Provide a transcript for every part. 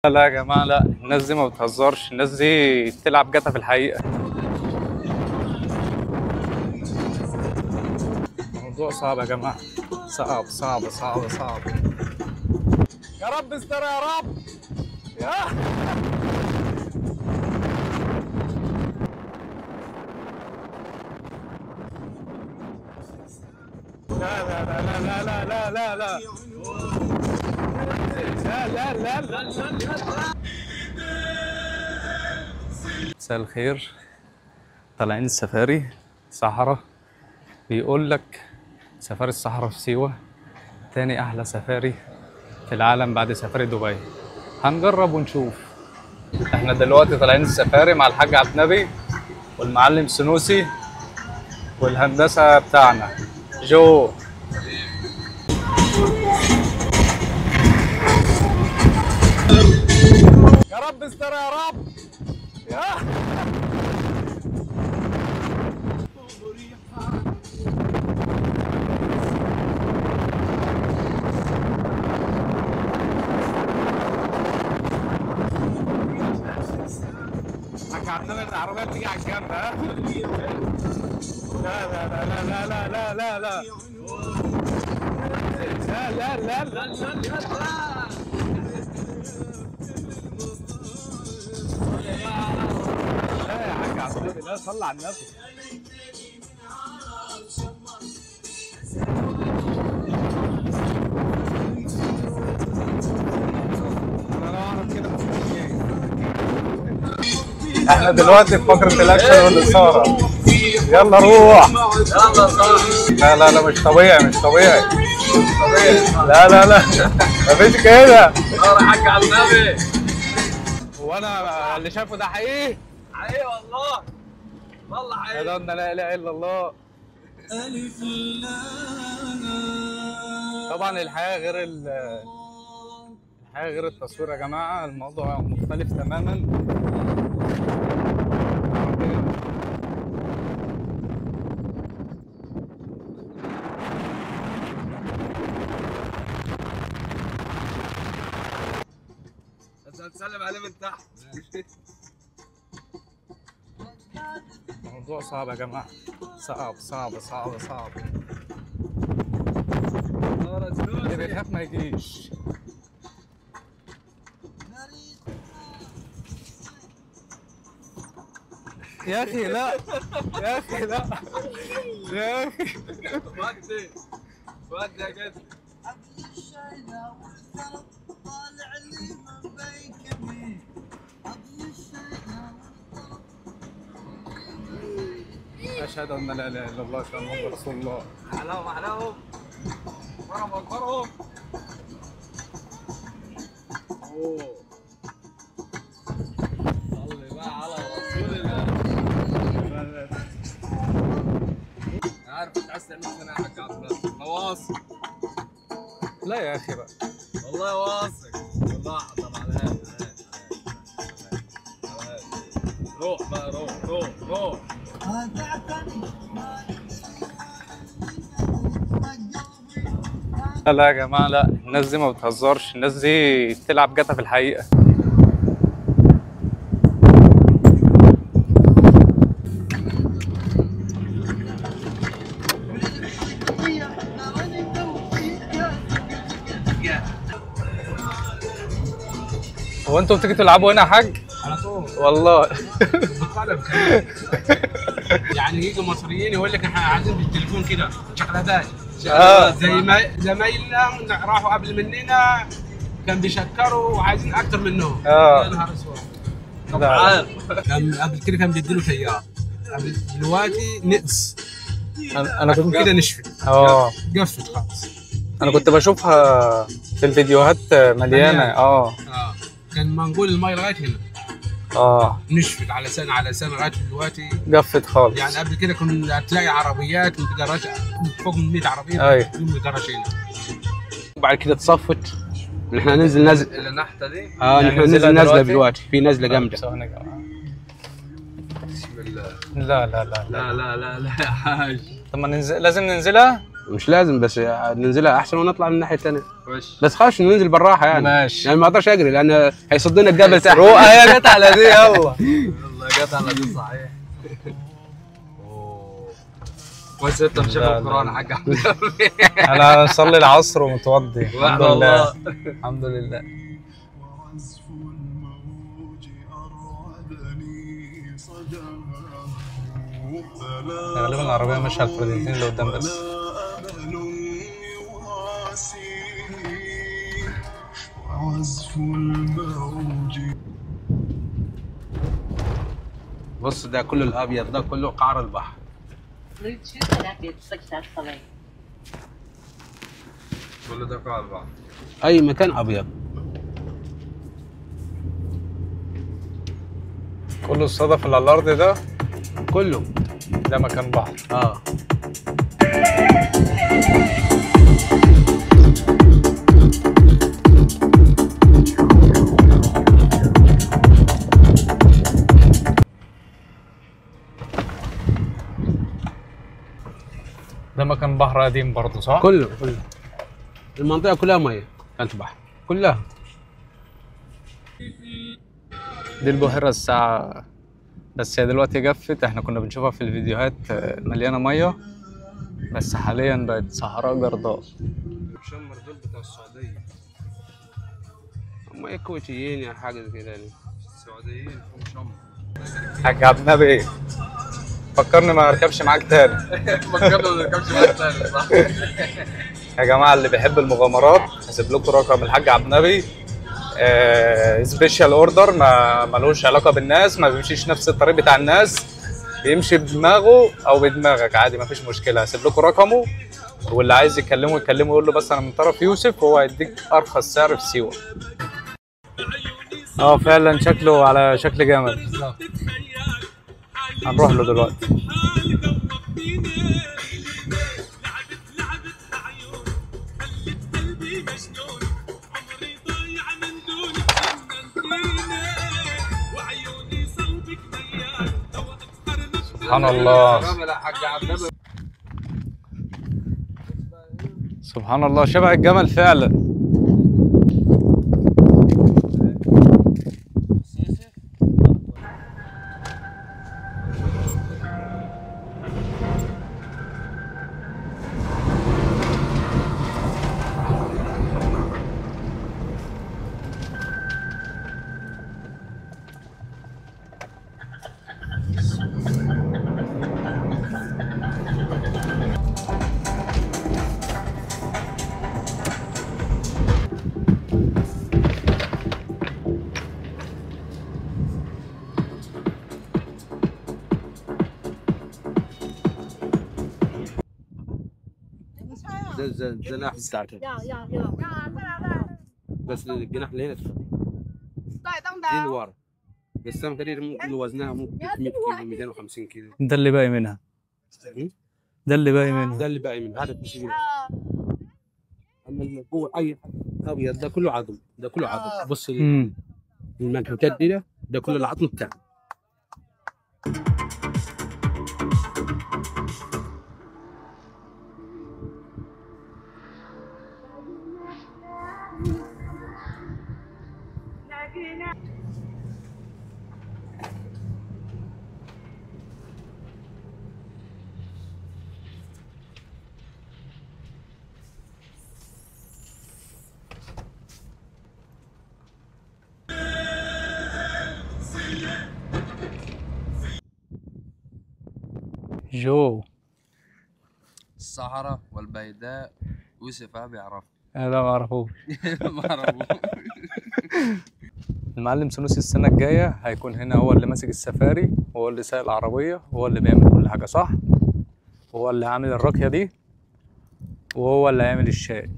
لا يا جماعة، لا، الناس دي ما بتهزرش، الناس دي بتلعب جاتا في الحقيقة. الموضوع صعب يا جماعة، صعب صعب صعب صعب. يا رب استر يا رب. يا لا لا لا لا لا لا لا لا لا لا لا لا. مساء الخير. طالعين السفاري صحراء، بيقول لك سفاري الصحراء في سيوة تاني أحلى سفاري في العالم بعد سفاري دبي. هنجرب ونشوف. احنا دلوقتي طالعين السفاري مع الحاج عبد النبي والمعلم سنوسي والهندسة بتاعنا جو. يا رب استر يا رب. يا حاج عبد النبي، العربية بتيجي على الجنب. ها لا لا لا لا لا لا لا لا لا لا لا لا. لا يا حاج عبد النبي، لا، صلي على النبي. انا لو اعرف كده مش جاي. احنا دلوقتي في فقرة الاكشن والاثارة. يلا روح. يلا صاحبي. لا لا لا، مش طبيعي مش طبيعي. لا لا لا، مفيش كده. يا حاج عبد النبي. هو انا اللي شافه ده حقيقي؟ حقيقي والله. والله حقيقي. يا ده لا اله الا الله. طبعا الحياة غير التصوير يا جماعة، الموضوع مختلف تماما. بس هتسلم عليه من تحت. الموضوع صعب يا جماعة، صعب صعب صعب صعب. اللي بيخاف ما يجيش. يا اخي لا، يا اخي لا، يا اخي. ودي ودي يا جد. اشهد ان لا اله الا الله، اشهد ان محمد رسول الله. احلاهم احلاهم. اكبرهم اكبرهم. اوه. صلي بقى على رسول الله. انا عارف انت عايز تعمل سنه يا حاج عبد النبي. انا واثق. لا يا اخي بقى، والله واثق. والله طب على هادي على هادي. روح بقى روح روح روح. لا لا يا جماعة، لا، الناس دي ما بتهزرش، الناس دي بتلعب جاتا في الحقيقة. هو انتوا بتيجوا تلعبوا هنا يا حاج؟ على طول. والله. بالطلب. يعني يجوا مصريين يقول لك احنا عايزين بالتليفون كده شغلات. زي ما زمايلنا راحوا قبل مننا كان بيشكروا وعايزين اكتر منهم. يا نهار اسود. طبعا كان قبل كده كان بيديله تيار، دلوقتي نقص. انا كنت كده نشفت. قفت خالص. انا كنت بشوفها في الفيديوهات مليانه. كان منقول المي لغايه هنا. نشفت على سنه لغايه دلوقتي قفت خالص. يعني قبل كده كنا تلاقي عربيات متجرشه فوق من 100 عربيه. ايوه متجرشه هنا. وبعد كده اتصفت. احنا ننزل النحته دي. يعني ننزل نازله دلوقتي، في نازله جامده. ثواني يا جماعه. بسم الله. لا لا لا لا لا لا لا يا حاج. طب ما ننزل، لازم ننزلها. مش لازم، بس ننزلها احسن ونطلع من الناحيه الثانيه. وش بس خلاص ننزل بالراحه يعني. ماشي. يعني ما اقدرش اجري لان هيصدنا الجبل تحت. روقه هي جت على دي. يلا يلا جت على دي صحيح. كويس انت مش شايف القران يا حاج احمد. انا اصلي العصر ومتوضي الحمد لله. الله. الحمد لله. غالبا العربيه ماشيه على الفردتين اللي قدام بس. بص ده كله الابيض، ده كله قعر البحر. Bluetooth connected successfully. كل ده قاع البحر. اي مكان ابيض. كله الصدف اللي على الارض ده كله ده مكان بحر. ده مكان بحر قديم برضه صح؟ كله المنطقه كلها ميه، كانت بحر كلها. دي البحيرة الساعة، بس هي دلوقتي جفت. احنا كنا بنشوفها في الفيديوهات مليانة مية، بس حاليا بقت صحراء جرداء. مشمر دول بتاع السعوديه، هم كويتيين يا حاجه زي كده يعني. السعوديين هم مشمر. حاج عبد النبي فكرني ما اركبش معاك تاني. فكرنا ما نركبش معاك تاني صح؟ يا جماعة اللي بيحب المغامرات هسيب لكم رقم الحاج عبد النبي. سبيشال اوردر، ما ملوش علاقة بالناس، ما بيمشيش نفس الطريق بتاع الناس، بيمشي بدماغه او بدماغك عادي، ما فيش مشكلة. هسيب لكم رقمه، واللي عايز يكلمه يقول له بس انا من طرف يوسف، وهو هيديك ارخص سعر في سيوة. فعلا شكله على شكل جمل. هنروح له دلوقتي. سبحان الله سبحان الله، شبه الجمل فعلا. ده الجناح بتاعته، بس الجناح اللي هنا دي لورا. السمكه دي ممكن وزنها ممكن 100 كيلو 250 كيلو. ده اللي باقي منها. ده اللي باقي منها. ده اللي باقي منها. هذا تسجيل. اما اللي جوه اي ابيض ده كله عظم، ده كله عظم. بص المنحوتات دي ده كله العظم بتاعه. جو الصحراء والبيداء يوسف بيعرف. انا ما اعرفوش. ما اعرفوش. المعلم سنوسي السنة الجاية هيكون هنا، هو اللي ماسك السفاري، هو اللي سايق العربية، هو اللي بيعمل كل حاجة صح؟ هو اللي عامل الراكية دي، وهو اللي هيعمل الشاي.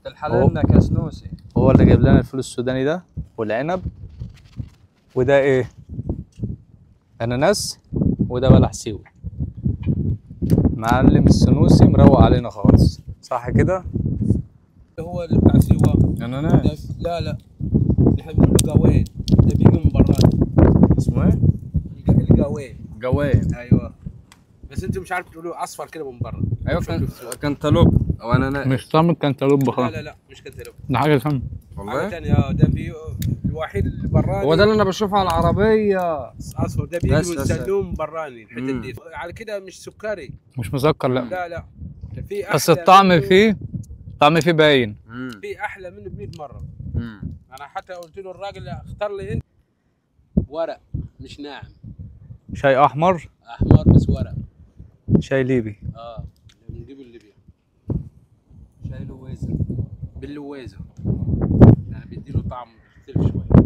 الحلال انك يا سنوسي. هو اللي جايب لنا الفول السوداني ده والعنب، وده ايه؟ اناناس، وده بلح سيوي. معلم السنوسي مروق علينا خالص صح كده؟ هو اللي بتاع سيوة اناناس. لا احنا بنقول قوين، ده بيجي من براد. اسمه ايه؟ القوين. جوين. ايوه، بس انتوا مش عارف تقولوا اصفر كده من بره. ايوه كانتالوب او اناناس. مش طعم الكنتالوب لا خالص، لا لا مش كنتالوب، ده حاجة ثانية. حاجه والله ثانيه. ده الوحيد البراني هو ده اللي انا بشوفه على العربيه. اصفر، ده بيجي بس من بس. سلوم براني الحته مم. دي، على كده مش سكري. مش مسكر لا، لا لا، ده في بس أحلى الطعم منه، فيه، الطعم فيه باين. في احلى منه ب 100 مره. مم. انا حتى قلت له الراجل اختار لي انت ورق مش ناعم، شاي أحمر، احمر بس ورق. شاي ليبي. بنجيب الليبيا شاي لويزه. باللويزه، يعني بيديله طعم مختلف شويه.